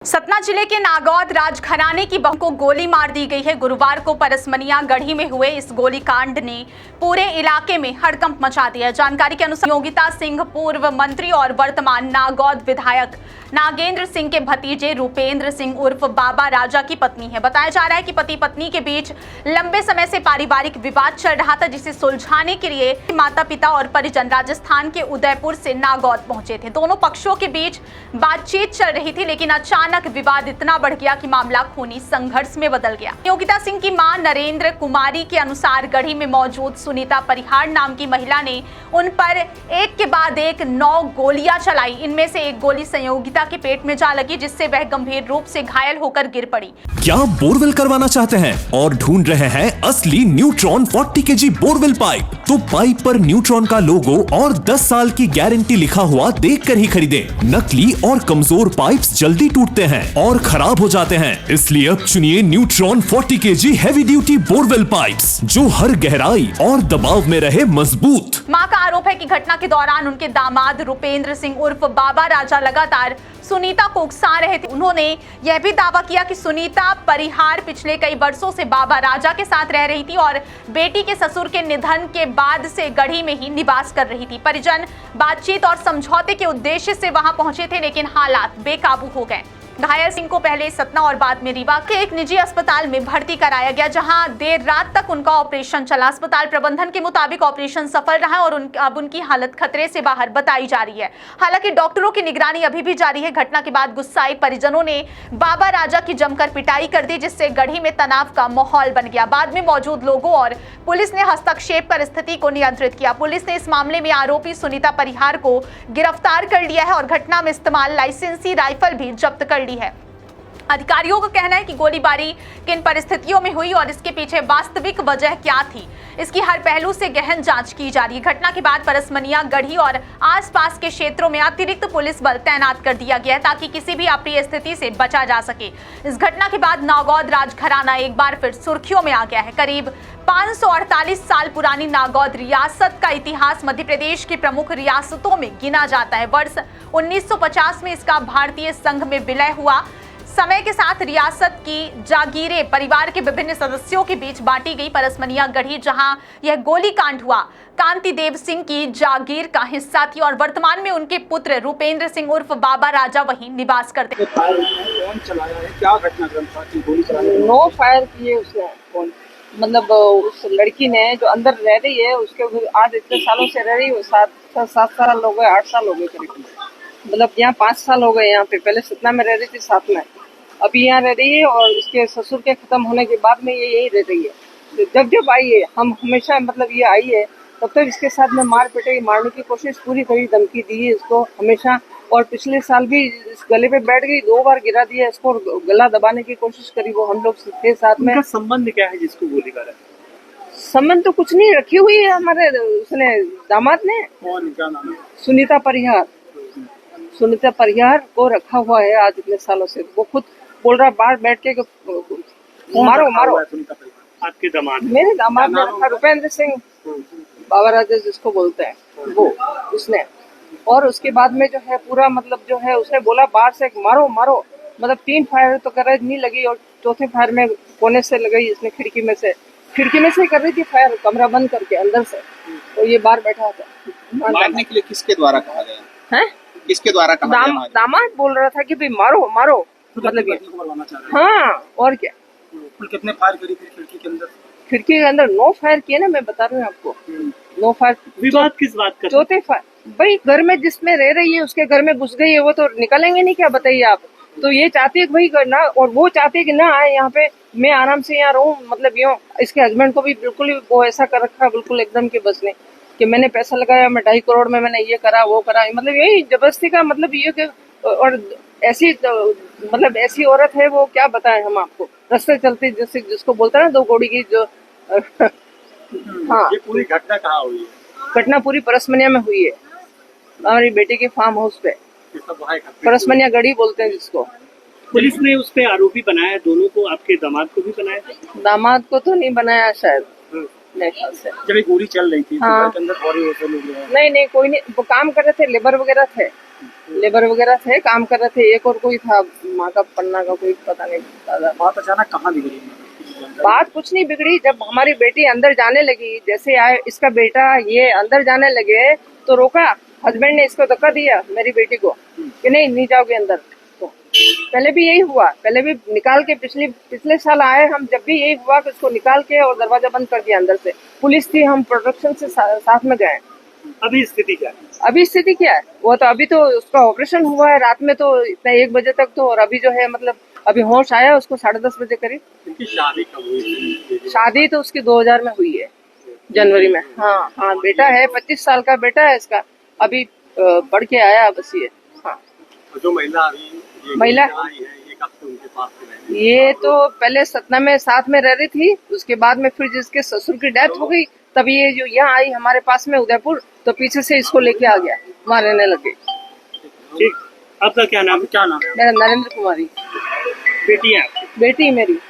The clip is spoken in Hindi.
सतना जिले के नागौद राजघराने की बहू को गोली मार दी गई है। गुरुवार को परसमनिया गढ़ी में हुए इस गोलीकांड ने पूरे इलाके में हड़कंप मचा दिया। जानकारी के अनुसार योगिता सिंह पूर्व मंत्री और वर्तमान नागौद विधायक नागेंद्र सिंह के भतीजे रूपेंद्र सिंह उर्फ बाबा राजा की पत्नी है। बताया जा रहा है कि पति पत्नी के बीच लंबे समय से पारिवारिक विवाद चल रहा था, जिसे सुलझाने के लिए माता पिता और परिजन राजस्थान के उदयपुर से नागौद पहुंचे थे। दोनों पक्षों के बीच बातचीत चल रही थी, लेकिन अचानक विवाद इतना बढ़ गया कि मामला खूनी संघर्ष में बदल गया। योगिता सिंह की मां नरेंद्र कुमारी के अनुसार गढ़ी में मौजूद सुनीता परिहार नाम की महिला ने उन पर एक के बाद एक 9 गोलियां चलाई। इनमें से एक गोली संयोगिता के पेट में जा लगी, जिससे वह गंभीर रूप से घायल होकर गिर पड़ी। क्या बोरवेल करवाना चाहते हैं और ढूंढ रहे हैं असली न्यूट्रॉन 40 kg बोरवेल पाइप? तो पाइप पर न्यूट्रॉन का लोगो और 10 साल की गारंटी लिखा हुआ देखकर ही खरीदें। नकली और कमजोर पाइप्स जल्दी टूटते हैं और खराब हो जाते हैं, इसलिए अब चुनिए neutron 40 kg heavy duty borewell pipes, जो हर गहराई और दबाव में रहे मजबूत। मां का आरोप है कि घटना के दौरान उनके दामाद रूपेंद्र सिंह उर्फ बाबा राजा लगातार सुनीता को उकसा रहे थे। उन्होंने यह भी दावा किया कि सुनीता परिहार पिछले कई वर्षों से बाबा राजा के साथ रह रही थी और बेटी के ससुर के निधन के बाद से गढ़ी में ही निवास कर रही थी। परिजन बातचीत और समझौते के उद्देश्य से वहां पहुंचे थे, लेकिन हालात बेकाबू हो गए। घायल सिंह को पहले सतना और बाद में रीवा के एक निजी अस्पताल में भर्ती कराया गया, जहां देर रात तक उनका ऑपरेशन चला। अस्पताल प्रबंधन के मुताबिक ऑपरेशन सफल रहा और अब उनकी हालत खतरे से बाहर बताई जा रही है। हालांकि डॉक्टरों की निगरानी अभी भी जारी है। घटना के बाद गुस्साए परिजनों ने बाबा राजा की जमकर पिटाई कर दी, जिससे गढ़ी में तनाव का माहौल बन गया। बाद में मौजूद लोगों और पुलिस ने हस्तक्षेप कर स्थिति को नियंत्रित किया। पुलिस ने इस मामले में आरोपी सुनीता परिहार को गिरफ्तार कर लिया है और घटना में इस्तेमाल लाइसेंसी राइफल भी जब्त कर ली है। अधिकारियों का कहना है कि गोलीबारी किन परिस्थितियों में हुई और इसके पीछे वास्तविक वजह क्या थी, इसकी हर पहलू से गहन जांच की जा रही है। घटना के बाद परसमनिया गढ़ी और आसपास के क्षेत्रों में अतिरिक्त पुलिस बल तैनात कर दिया गया है, ताकि किसी भी अप्रिय स्थिति से बचा जा सके। इस घटना के बाद नागौद राजघराना एक बार फिर सुर्खियों में आ गया है। करीब 548 साल पुरानी नागौद रियासत का इतिहास मध्य प्रदेश की प्रमुख रियासतों में गिना जाता है। वर्ष 1950 में इसका भारतीय संघ में विलय हुआ। समय के साथ रियासत की जागीरें परिवार के विभिन्न सदस्यों के बीच बांटी गई। परसमनिया गढ़ी, जहां यह गोलीकांड हुआ, कांति देव सिंह की जागीर का हिस्सा थी और वर्तमान में उनके पुत्र रूपेंद्र सिंह उर्फ बाबा राजा वहीं निवास करते। कौन चलाया है, क्या घटनाक्रम था कि गोली चलाने? 9 फायर किए उसने। कौन? मतलब उस लड़की ने जो अंदर रह रही है, उसके आज इतने सालों से रह रही है, 7 साल हो गए, 8 साल हो गए करीब। मतलब यहाँ 5 साल हो गए। यहाँ पे पहले सतना में रह रही थी, साथ में अभी यहाँ रह रही है और इसके ससुर के खत्म होने के बाद में ये यही रह रही है। जब आई है, हम हमेशा मतलब ये आई है तब तक इसके साथ में मारने की कोशिश पूरी करी, धमकी दी है इसको हमेशा। और पिछले साल भी इस गले पे बैठ गई, 2 बार गिरा दिया इसको, गला दबाने की कोशिश करी। वो हम लोग थे साथ में। संबंध क्या है जिसको गोली करा? संबंध तो कुछ नहीं, रखी हुई है हमारे उसने दामाद ने। कौन, क्या नाम है? सुनीता परिहार को रखा हुआ है आज इतने सालों से। वो खुद बोल रहा बाहर बैठ के मारो। आपके दामाद? मेरे दामाद ने रखा, रूपेंद्र सिंह बाबा राजा जिसको बोलते हैं, वो उसने। और उसके बाद में जो है पूरा मतलब जो है उसने बोला बाहर से मारो। मतलब 3 फायर तो कर रही, नहीं लगी, और चौथे फायर में कोने से लगाई इसने, खिड़की में से ही कर रही थी फायर, कमरा बंद करके अंदर से। तो ये बाहर बैठा था। मारने के लिए किसके द्वारा कहा गया है? किसके द्वारा कहा गया? दामाद बोल रहा था कि भाई मारो। मतलब ये, हाँ, और क्या। कितने फायर करी थी खिड़की के अंदर? 9 फायर किए ना, मैं बता रही हूँ आपको। 9 फायर। विवाद किस बात का? चौथे फायर भाई घर में जिसमें रह रही है उसके घर में घुस गई है, वो तो निकलेंगे नहीं, क्या बताइए आप। तो ये चाहती है भाई करना, और वो चाहती है कि ना आए यहाँ पे, मैं आराम से यहाँ रहूँ। मतलब यूँ इसके हस्बैंड को भी बिल्कुल वो ऐसा कर रखा है, बिल्कुल एकदम के बस ने, कि मैंने पैसा लगाया, मैं 2.5 करोड़ में मैंने ये करा वो करा। मतलब यही जबरदस्ती का मतलब ये कि, और ऐसी मतलब ऐसी औरत है वो, क्या बताएं हम आपको। रास्ते चलते जैसे जिसको बोलता है ना 2 कौड़ी की जो हाँ। ये पूरी घटना कहाँ हुई है? घटना पूरी परसमनिया में हुई है, हमारी बेटी के फार्म हाउस पे। परसमनिया गढ़ी बोलते हैं जिसको। पुलिस ने उस पे आरोपी बनाया दोनों को, आपके दामाद को भी बनाया? दामाद को तो नहीं बनाया शायद, मेरे ख्याल से। जब ये गोली चल रही थी हाँ। तो अंदर नहीं कोई नहीं, वो काम कर रहे थे, लेबर वगैरह थे। लेबर वगैरह थे, काम कर रहे थे। एक और कोई था, माँ का पन्ना का कोई पता नहीं दादा। बात अचानक कहाँ बिगड़ी? बात कुछ नहीं बिगड़ी। जब हमारी बेटी अंदर जाने लगी, जैसे आए इसका बेटा ये अंदर जाने लगे तो रोका। हस्बैंड ने इसको धक्का दिया मेरी बेटी को कि नहीं जाओगे अंदर। तो पहले भी यही हुआ, पहले भी निकाल के पिछले साल आए हम, जब भी यही हुआ कि उसको निकाल के और दरवाजा बंद कर दिया अंदर से। पुलिस थी, हम प्रोटेक्शन से साथ में गए। अभी स्थिति क्या है? अभी स्थिति क्या है? वो तो अभी तो उसका ऑपरेशन हुआ है रात में, तो इतना 1 बजे तक तो, और अभी जो है मतलब अभी होश आया उसको 10:30 बजे करीब। इनकी शादी कब हुई? शादी तो उसकी 2000 में हुई है, जनवरी में। हाँ, बेटा है, 25 साल का बेटा है इसका, अभी बढ़ के आया बस ये। हाँ, जो महिला अभी महिला आई है, ये कब से उनके पास में रह रही है? ये तो पहले सतना में साथ में रह रही थी, उसके बाद में फिर जिसके ससुर की डेथ हो गई तब ये जो यहाँ आई हमारे पास में उदयपुर, तो पीछे से इसको लेके आ गया, वहाँ रहने लगे। ठीक, आपका क्या नाम? क्या नाम है? मेरा नरेंद्र कुमारी। बेटी है? बेटी मेरी